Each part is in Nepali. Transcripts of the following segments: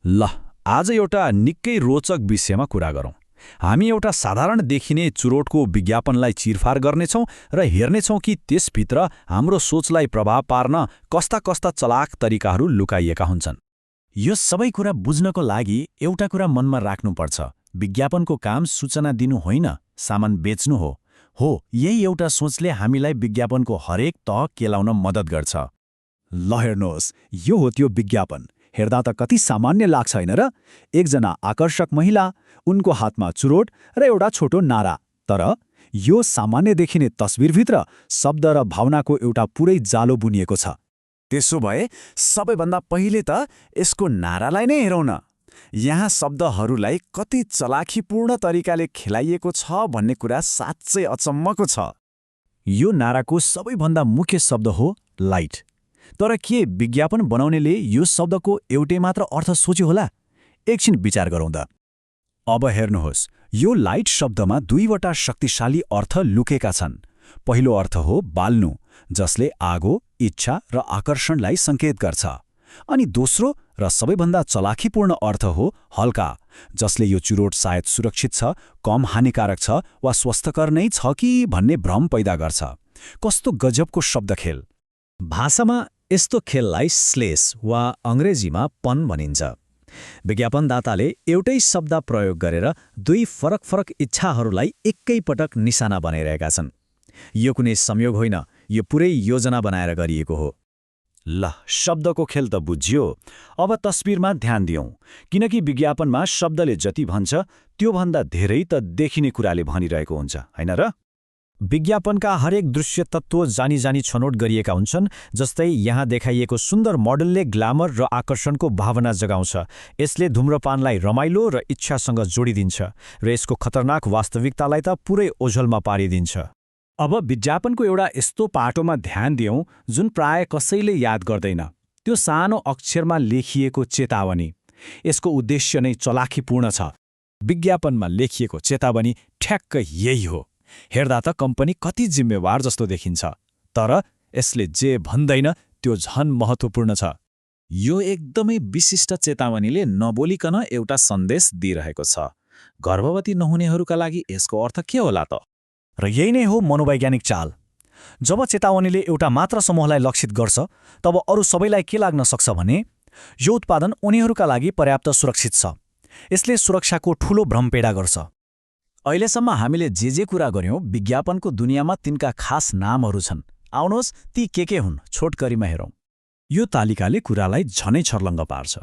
ल, आज एउटा निकै रोचक विषयमा कुरा गरौँ। हामी एउटा साधारण देखिने चुरोटको विज्ञापनलाई चिरफार गर्नेछौँ र हेर्नेछौँ कि त्यसभित्र हाम्रो सोचलाई प्रभाव पार्न कस्ता कस्ता चलाक तरिकाहरू लुकाइएका हुन्छन्। यो सबै कुरा बुझ्नको लागि एउटा कुरा मनमा राख्नुपर्छ। विज्ञापनको काम सूचना दिनु होइन, सामान बेच्नु हो। यही एउटा सोचले हामीलाई विज्ञापनको हरेक तह केलाउन मद्दत गर्छ। ल हेर्नुहोस्, यो हो त्यो विज्ञापन। हेर्दा त कति सामान्य लाग्छ हैन र? एकजना आकर्षक महिला, उनको हातमा चुरोट र एउटा छोटो नारा। तर यो सामान्य देखिने तस्बिरभित्र शब्द र भावनाको एउटा पुरै जालो बुनिएको छ। त्यसो भए सबैभन्दा पहिले त यसको नारालाई नै हेरौँ न। यहाँ शब्दहरूलाई कति चलाखीपूर्ण तरिकाले खेलाइएको छ भन्ने कुरा साँच्चै अचम्मको छ। यो नाराको सबैभन्दा मुख्य शब्द हो लाइट। तर के विज्ञापन बनाउनेले यो शब्दको एउटै मात्र अर्थ सोच्यो होला? एकछिन विचार गरौँ त। अब हेर्नुहोस्, यो लाइट शब्दमा दुईवटा शक्तिशाली अर्थ लुकेका छन्। पहिलो अर्थ हो बाल्नु, जसले आगो, इच्छा र आकर्षणलाई सङ्केत गर्छ। अनि दोस्रो र सबैभन्दा चलाखीपूर्ण अर्थ हो हल्का, जसले यो चुरोट सायद सुरक्षित छ, कम हानिकारक छ वा स्वस्थकर नै छ कि भन्ने भ्रम पैदा गर्छ। कस्तो गजबको शब्दखेल! भाषामा यस्तो खेललाई स्लेस वा अङ्ग्रेजीमा पन भनिन्छ। विज्ञापनदाताले एउटै शब्द प्रयोग गरेर दुई फरक फरक इच्छाहरूलाई एकैपटक निशाना बनाइरहेका छन्। यो कुनै संयोग होइन, यो पुरै योजना बनाएर गरिएको हो। ल, शब्दको खेल त बुझ्यो। अब तस्बिरमा ध्यान दियौँ, किनकि विज्ञापनमा शब्दले जति भन्छ त्योभन्दा धेरै त देखिने कुराले भनिरहेको हुन्छ, हैन र? विज्ञापनका हरेक दृश्य तत्त्व जानी जानी छनौट गरिएका हुन्छन्। जस्तै यहाँ देखाइएको सुन्दर मोडलले ग्ल्यामर र आकर्षणको भावना जगाउँछ। यसले धूम्रपानलाई रमाइलो र इच्छासँग जोडिदिन्छ र यसको खतरनाक वास्तविकतालाई त पुरै ओझलमा पारिदिन्छ। अब विज्ञापनको एउटा यस्तो पाटोमा ध्यान दियौँ जुन प्राय कसैले याद गर्दैन। त्यो सानो अक्षरमा लेखिएको चेतावनी। यसको उद्देश्य नै चलाखीपूर्ण छ। विज्ञापनमा लेखिएको चेतावनी ठ्याक्क यही हो। हेर्दा त कम्पनी कति जिम्मेवार जस्तो देखिन्छ, तर यसले जे भन्दैन त्यो झन महत्त्वपूर्ण छ। यो एकदमै विशिष्ट चेतावनीले नबोलिकन एउटा सन्देश दिइरहेको छ। गर्भवती नहुनेहरूका लागि यसको अर्थ के होला त? र यही नै हो मनोवैज्ञानिक चाल। जब चेतावनीले एउटा मात्र समूहलाई लक्षित गर्छ, तब अरू सबैलाई के लाग्न सक्छ भने यो उत्पादन उनीहरूका लागि पर्याप्त सुरक्षित छ। यसले सुरक्षाको ठूलो भ्रम पैदा गर्छ। अहिलेसम्म हामीले जे कुरा गर्यौँ, विज्ञापनको दुनियाँमा तिनका खास नामहरू छन्। आउनुहोस् ती के हुन् छोटकरीमा हेरौँ। यो तालिकाले कुरालाई झनै छर्लङ्ग पार्छ।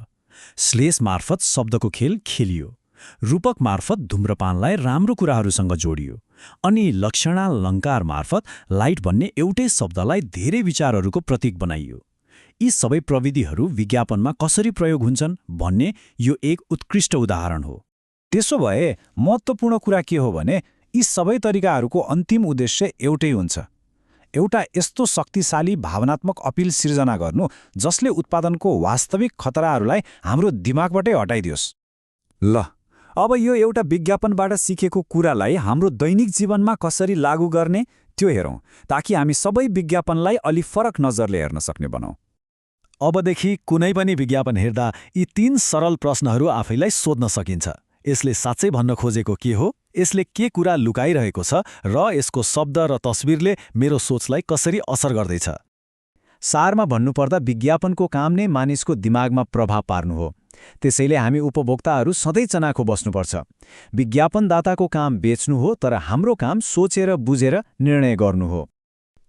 श्लेष मार्फत शब्दको खेल खेलियो, रूपक मार्फत धूम्रपानलाई राम्रो कुराहरूसँग जोडियो, अनि लक्षणालङ्कार मार्फत लाइट भन्ने एउटै शब्दलाई धेरै विचारहरूको प्रतीक बनाइयो। यी सबै प्रविधिहरू विज्ञापनमा कसरी प्रयोग हुन्छन् भन्ने यो एक उत्कृष्ट उदाहरण हो। त्यसो भए महत्त्वपूर्ण कुरा के हो भने यी सबै तरिकाहरूको अन्तिम उद्देश्य एउटै हुन्छ, एउटा यस्तो शक्तिशाली भावनात्मक अपिल सिर्जना गर्नु जसले उत्पादनको वास्तविक खतराहरूलाई हाम्रो दिमागबाटै हटाइदियोस्। ल, अब यो एउटा विज्ञापनबाट सिकेको कुरालाई हाम्रो दैनिक जीवनमा कसरी लागू गर्ने त्यो हेरौँ, ताकि हामी सबै विज्ञापनलाई अलि फरक नजरले हेर्न सक्ने बनाऊ। अबदेखि कुनै पनि विज्ञापन हेर्दा यी 3 सरल प्रश्नहरू आफैलाई सोध्न सकिन्छ। यसले साँच्चै भन्न खोजेको के हो? यसले के कुरा लुकाइरहेको छ? र यसको शब्द र तस्बिरले मेरो सोचलाई कसरी असर गर्दैछ? सारमा भन्नुपर्दा विज्ञापनको काम नै मानिसको दिमागमा प्रभाव पार्नु हो। त्यसैले हामी उपभोक्ताहरू सधैँ चनाखो बस्नुपर्छ। विज्ञापनदाताको काम बेच्नु हो, तर हाम्रो काम सोचेर बुझेर निर्णय गर्नु हो।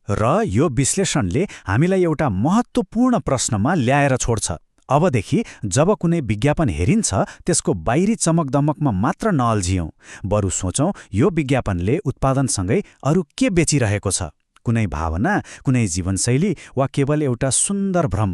र यो विश्लेषणले हामीलाई एउटा महत्त्वपूर्ण प्रश्नमा ल्याएर छोड्छ। अबदेखि जब कुनै विज्ञापन हेरिन्छ, त्यसको बाहिरी चमकदमकमा मात्र नअल्झियौँ, बरु सोचौँ यो विज्ञापनले उत्पादनसँगै अरू के बेचिरहेको छ? कुनै भावना, कुनै जीवनशैली वा केवल एउटा सुन्दर भ्रम?